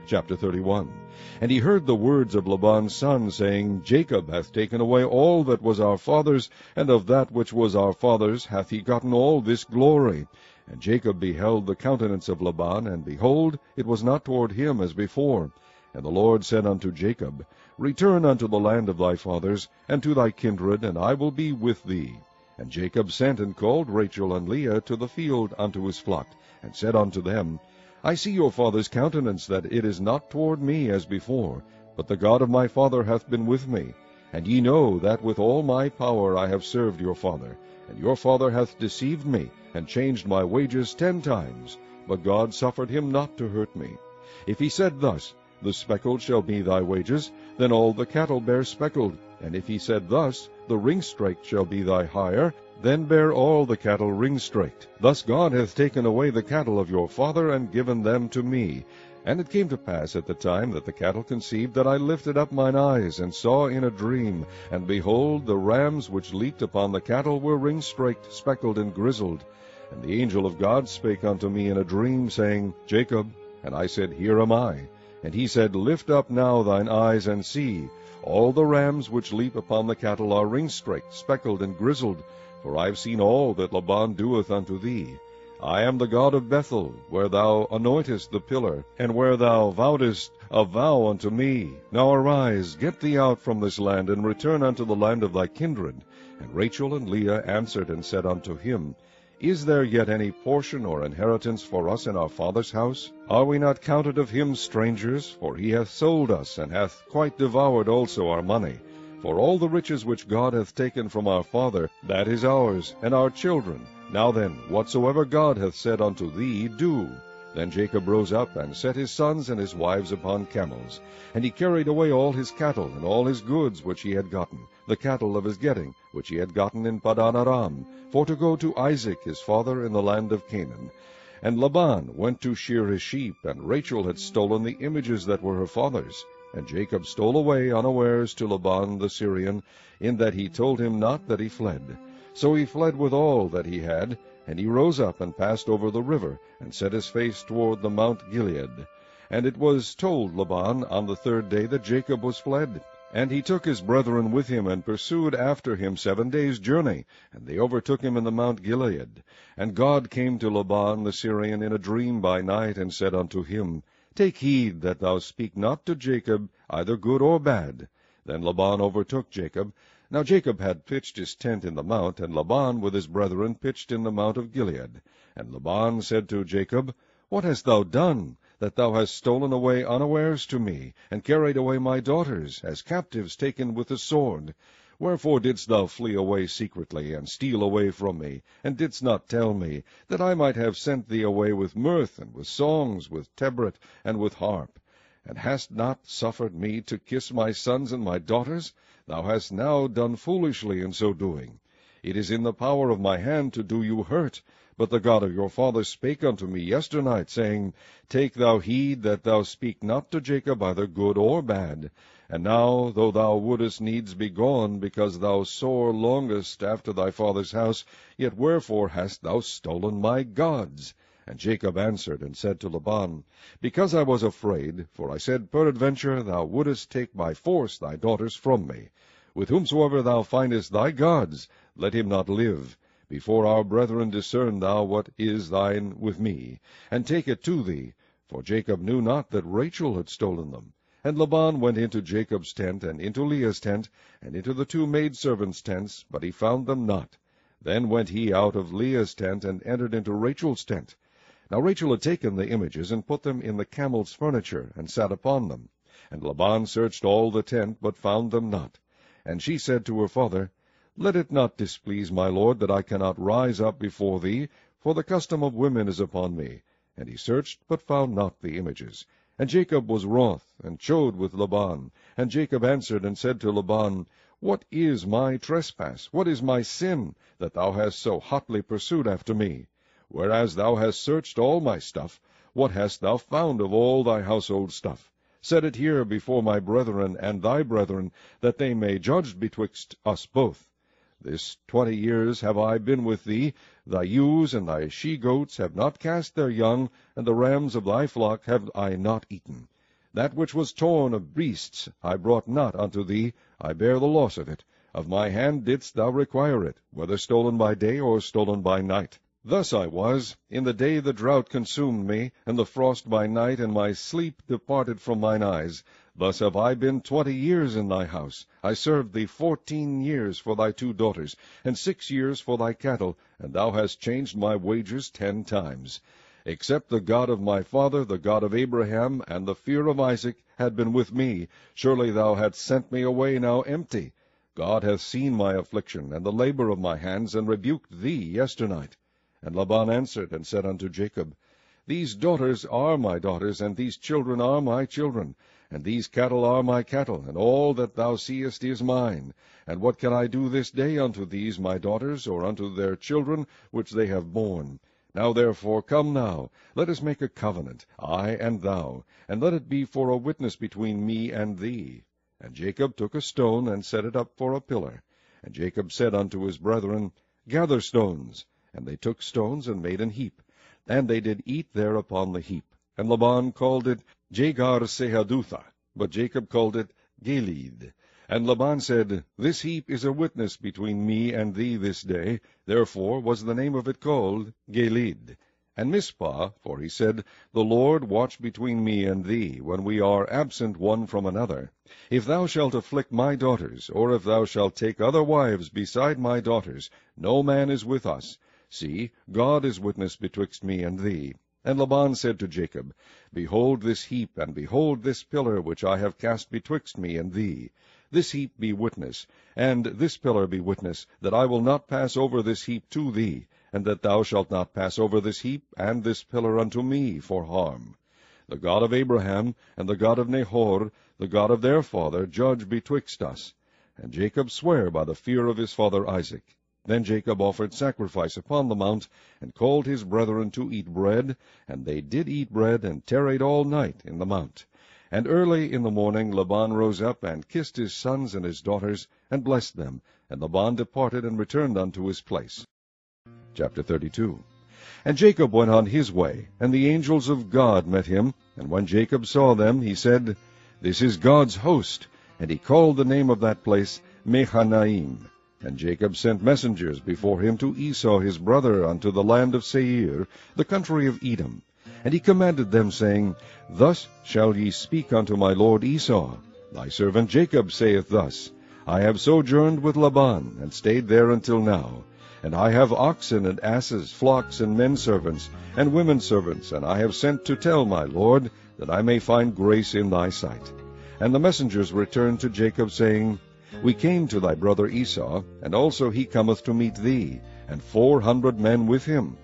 Chapter 31. And he heard the words of Laban's son, saying, Jacob hath taken away all that was our father's, and of that which was our father's hath he gotten all this glory. And Jacob beheld the countenance of Laban, and behold, it was not toward him as before. And the Lord said unto Jacob, Return unto the land of thy fathers, and to thy kindred, and I will be with thee. And Jacob sent and called Rachel and Leah to the field unto his flock, and said unto them, I see your father's countenance, that it is not toward me as before, but the God of my father hath been with me. And ye know that with all my power I have served your father. And your father hath deceived me, and changed my wages 10 times. But God suffered him not to hurt me. If he said thus, The speckled shall be thy wages, then all the cattle bear speckled. And if he said thus, The ring-straked shall be thy hire, then bear all the cattle ring-straked. Thus God hath taken away the cattle of your father, and given them to me. And it came to pass at the time that the cattle conceived, that I lifted up mine eyes, and saw in a dream, and behold, the rams which leaped upon the cattle were ring-straked, speckled, and grizzled. And the angel of God spake unto me in a dream, saying, Jacob. And I said, Here am I. And he said, Lift up now thine eyes, and see. All the rams which leap upon the cattle are ring-straked, speckled, and grizzled. For I have seen all that Laban doeth unto thee. I am the God of Bethel, where thou anointest the pillar, and where thou vowedest a vow unto me. Now arise, get thee out from this land, and return unto the land of thy kindred. And Rachel and Leah answered and said unto him, Is there yet any portion or inheritance for us in our father's house? Are we not counted of him strangers? For he hath sold us, and hath quite devoured also our money. For all the riches which God hath taken from our father, that is ours, and our children. Now then, whatsoever God hath said unto thee, do. Then Jacob rose up, and set his sons and his wives upon camels. And he carried away all his cattle, and all his goods which he had gotten, the cattle of his getting, which he had gotten in Padan Aram, for to go to Isaac his father in the land of Canaan. And Laban went to shear his sheep, and Rachel had stolen the images that were her father's. And Jacob stole away unawares to Laban the Syrian, in that he told him not that he fled. So he fled with all that he had, and he rose up and passed over the river, and set his face toward the Mount Gilead. And it was told Laban on the 3rd day that Jacob was fled. And he took his brethren with him, and pursued after him 7 days' journey, and they overtook him in the Mount Gilead. And God came to Laban the Syrian in a dream by night, and said unto him, Take heed that thou speak not to Jacob either good or bad. Then Laban overtook Jacob. Now Jacob had pitched his tent in the mount, and Laban with his brethren pitched in the mount of Gilead. And Laban said to Jacob, What hast thou done, that thou hast stolen away unawares to me, and carried away my daughters, as captives taken with the sword? Wherefore didst thou flee away secretly, and steal away from me, and didst not tell me, that I might have sent thee away with mirth, and with songs, with tabret, and with harp? And hast not suffered me to kiss my sons and my daughters? Thou hast now done foolishly in so doing. It is in the power of my hand to do you hurt. But the God of your father spake unto me yesternight, saying, Take thou heed that thou speak not to Jacob either good or bad. And now, though thou wouldest needs be gone, because thou sore longest after thy father's house, yet wherefore hast thou stolen my gods? And Jacob answered and said to Laban, Because I was afraid, for I said, Peradventure thou wouldest take by force thy daughters from me. With whomsoever thou findest thy gods, let him not live. Before our brethren discern thou what is thine with me, and take it to thee. For Jacob knew not that Rachel had stolen them. And Laban went into Jacob's tent, and into Leah's tent, and into the 2 maidservants' tents, but he found them not. Then went he out of Leah's tent, and entered into Rachel's tent. Now Rachel had taken the images, and put them in the camel's furniture, and sat upon them. And Laban searched all the tent, but found them not. And she said to her father, Let it not displease my lord, that I cannot rise up before thee, for the custom of women is upon me. And he searched, but found not the images. And Jacob was wroth, and chode with Laban. And Jacob answered and said to Laban, What is my trespass? What is my sin, that thou hast so hotly pursued after me? Whereas thou hast searched all my stuff, what hast thou found of all thy household stuff? Set it here before my brethren and thy brethren, that they may judge betwixt us both. This 20 years have I been with thee. Thy ewes and thy she-goats have not cast their young, and the rams of thy flock have I not eaten. That which was torn of beasts I brought not unto thee, I bear the loss of it. Of my hand didst thou require it, whether stolen by day or stolen by night. Thus I was, in the day the drought consumed me, and the frost by night, and my sleep departed from mine eyes. Thus have I been 20 years in thy house. I served thee 14 years for thy 2 daughters, and 6 years for thy cattle, and thou hast changed my wages 10 times. Except the God of my father, the God of Abraham, and the fear of Isaac, had been with me, surely thou hadst sent me away now empty. God hath seen my affliction, and the labor of my hands, and rebuked thee yesternight. And Laban answered and said unto Jacob, These daughters are my daughters, and these children are my children, and these cattle are my cattle, and all that thou seest is mine. And what can I do this day unto these my daughters, or unto their children which they have borne? Now therefore come now, let us make a covenant, I and thou, and let it be for a witness between me and thee. And Jacob took a stone, and set it up for a pillar. And Jacob said unto his brethren, Gather stones. And they took stones, and made an heap. And they did eat there upon the heap. And Laban called it Jegar-sahadutha, but Jacob called it Gilead. And Laban said, This heap is a witness between me and thee this day. Therefore was the name of it called Gilead. And Mizpah, for he said, The Lord watch between me and thee, when we are absent one from another. If thou shalt afflict my daughters, or if thou shalt take other wives beside my daughters, no man is with us. See, God is witness betwixt me and thee. And Laban said to Jacob, Behold this heap, and behold this pillar which I have cast betwixt me and thee. This heap be witness, and this pillar be witness, that I will not pass over this heap to thee, and that thou shalt not pass over this heap and this pillar unto me for harm. The God of Abraham, and the God of Nahor, the God of their father, judge betwixt us. And Jacob sware by the fear of his father Isaac. Then Jacob offered sacrifice upon the mount, and called his brethren to eat bread. And they did eat bread, and tarried all night in the mount. And early in the morning Laban rose up, and kissed his sons and his daughters, and blessed them. And Laban departed, and returned unto his place. Chapter 32. And Jacob went on his way, and the angels of God met him. And when Jacob saw them, he said, This is God's host. And he called the name of that place Mahanaim. And Jacob sent messengers before him to Esau his brother unto the land of Seir, the country of Edom. And he commanded them, saying, Thus shall ye speak unto my lord Esau. Thy servant Jacob saith thus, I have sojourned with Laban, and stayed there until now. And I have oxen and asses, flocks and men servants, and women servants, and I have sent to tell my lord, that I may find grace in thy sight. And the messengers returned to Jacob, saying, We came to thy brother Esau, and also he cometh to meet thee, and 400 men with him.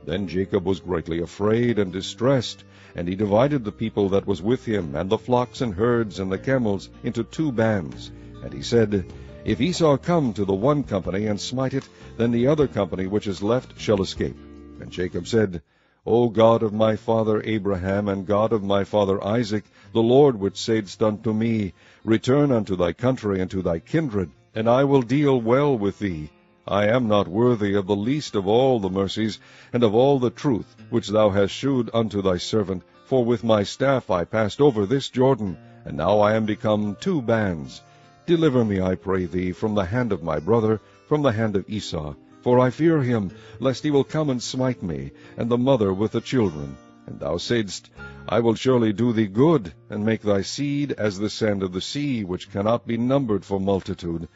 Then Jacob was greatly afraid and distressed, and he divided the people that was with him, and the flocks and herds and the camels, into 2 bands. And he said, If Esau come to the one company, and smite it, then the other company which is left shall escape. And Jacob said, O God of my father Abraham, and God of my father Isaac, the Lord which saidst unto me, Return unto thy country and to thy kindred, and I will deal well with thee. I am not worthy of the least of all the mercies, and of all the truth which thou hast shewed unto thy servant. For with my staff I passed over this Jordan, and now I am become 2 bands. Deliver me, I pray thee, from the hand of my brother, from the hand of Esau. For I fear him, lest he will come and smite me, and the mother with the children. And thou saidst, I will surely do thee good, and make thy seed as the sand of the sea, which cannot be numbered for multitude.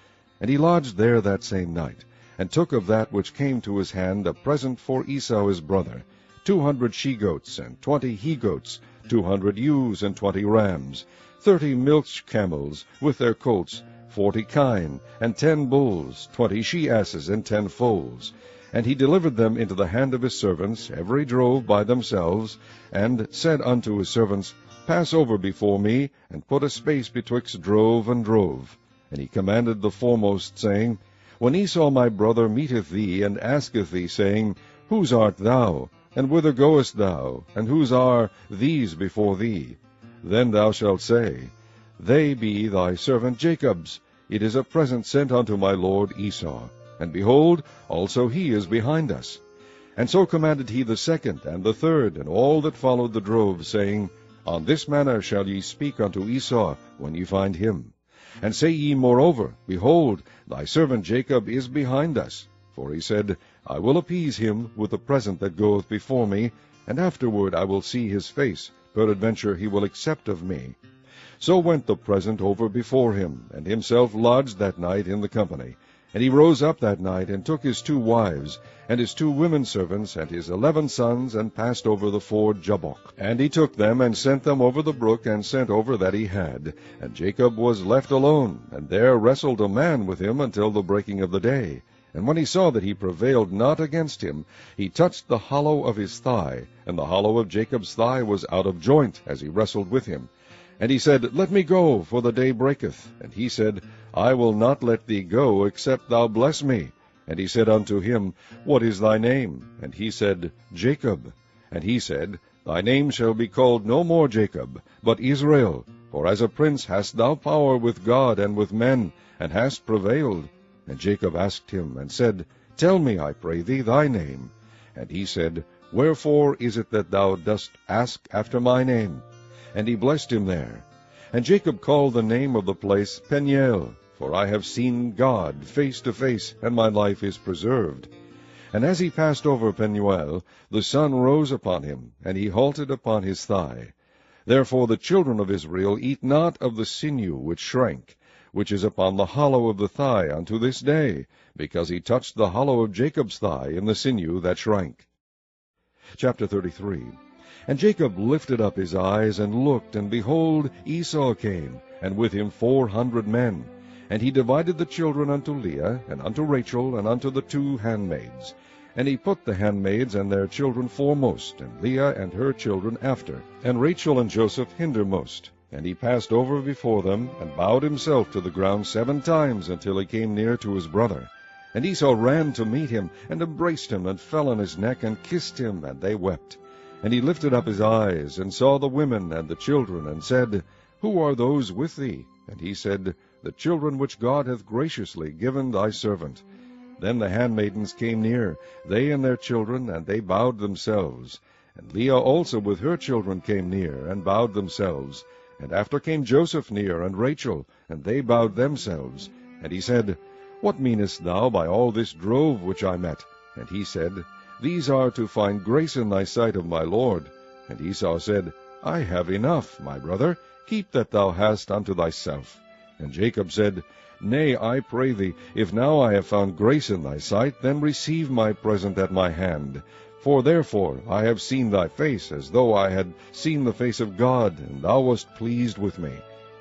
And he lodged there that same night, and took of that which came to his hand a present for Esau his brother, 200 she-goats, and 20 he-goats, 200 ewes, and 20 rams, 30 milch camels, with their colts, 40 kine, and 10 bulls, 20 she-asses, and 10 foals. And he delivered them into the hand of his servants, every drove by themselves, and said unto his servants, Pass over before me, and put a space betwixt drove and drove. And he commanded the foremost, saying, When Esau my brother meeteth thee, and asketh thee, saying, Whose art thou? And whither goest thou? And whose are these before thee? Then thou shalt say, They be thy servant Jacob's. It is a present sent unto my lord Esau. And behold, also he is behind us. And so commanded he the second and the third, and all that followed the drove, saying, On this manner shall ye speak unto Esau when ye find him. And say ye moreover, Behold, thy servant Jacob is behind us. For he said, I will appease him with the present that goeth before me, and afterward I will see his face, peradventure he will accept of me. So went the present over before him, and himself lodged that night in the company. And he rose up that night, and took his 2 wives, and his 2 women servants, and his 11 sons, and passed over the ford Jabbok. And he took them, and sent them over the brook, and sent over that he had. And Jacob was left alone, and there wrestled a man with him until the breaking of the day. And when he saw that he prevailed not against him, he touched the hollow of his thigh, and the hollow of Jacob's thigh was out of joint, as he wrestled with him. And he said, Let me go, for the day breaketh. And he said, I will not let thee go, except thou bless me. And he said unto him, What is thy name? And he said, Jacob. And he said, Thy name shall be called no more Jacob, but Israel. For as a prince hast thou power with God and with men, and hast prevailed. And Jacob asked him, and said, Tell me, I pray thee, thy name. And he said, Wherefore is it that thou dost ask after my name? And he blessed him there. And Jacob called the name of the place Peniel, for I have seen God face to face, and my life is preserved. And as he passed over Peniel, the sun rose upon him, and he halted upon his thigh. Therefore the children of Israel eat not of the sinew which shrank, which is upon the hollow of the thigh unto this day, because he touched the hollow of Jacob's thigh in the sinew that shrank. Chapter 33. And Jacob lifted up his eyes, and looked, and behold, Esau came, and with him 400 men. And he divided the children unto Leah, and unto Rachel, and unto the 2 handmaids. And he put the handmaids and their children foremost, and Leah and her children after, and Rachel and Joseph hindermost. And he passed over before them, and bowed himself to the ground 7 times, until he came near to his brother. And Esau ran to meet him, and embraced him, and fell on his neck, and kissed him, and they wept. And he lifted up his eyes, and saw the women and the children, and said, Who are those with thee? And he said, The children which God hath graciously given thy servant. Then the handmaidens came near, they and their children, and they bowed themselves. And Leah also with her children came near, and bowed themselves. And after came Joseph near, and Rachel, and they bowed themselves. And he said, What meanest thou by all this drove which I met? And he said, These are to find grace in thy sight of my lord. And Esau said, I have enough, my brother, keep that thou hast unto thyself. And Jacob said, Nay, I pray thee, if now I have found grace in thy sight, then receive my present at my hand. For therefore I have seen thy face, as though I had seen the face of God, and thou wast pleased with me.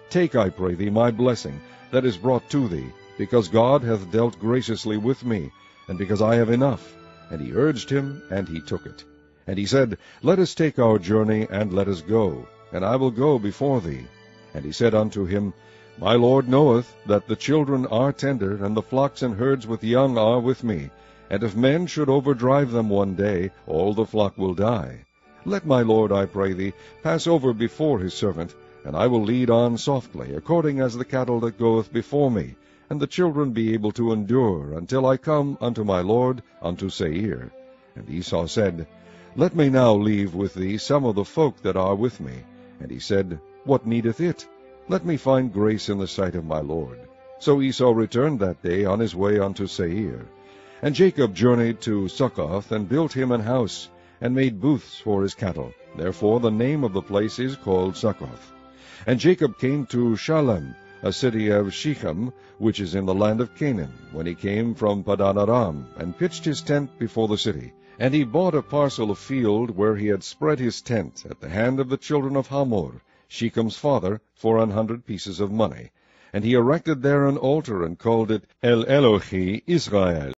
Take, I pray thee, my blessing that is brought to thee, because God hath dealt graciously with me, and because I have enough. And he urged him, and he took it. And he said, Let us take our journey, and let us go, and I will go before thee. And he said unto him, My Lord knoweth that the children are tender, and the flocks and herds with young are with me. And if men should overdrive them one day, all the flock will die. Let my lord, I pray thee, pass over before his servant, and I will lead on softly, according as the cattle that goeth before me, and the children be able to endure, until I come unto my lord, unto Seir. And Esau said, Let me now leave with thee some of the folk that are with me. And he said, What needeth it? Let me find grace in the sight of my lord. So Esau returned that day on his way unto Seir. And Jacob journeyed to Succoth, and built him an house, and made booths for his cattle. Therefore the name of the place is called Succoth. And Jacob came to Shalem, a city of Shechem, which is in the land of Canaan, when he came from Padan Aram, and pitched his tent before the city. And he bought a parcel of field where he had spread his tent at the hand of the children of Hamor, Shechem's father, for 100 pieces of money. And he erected there an altar, and called it El Elohi Israel.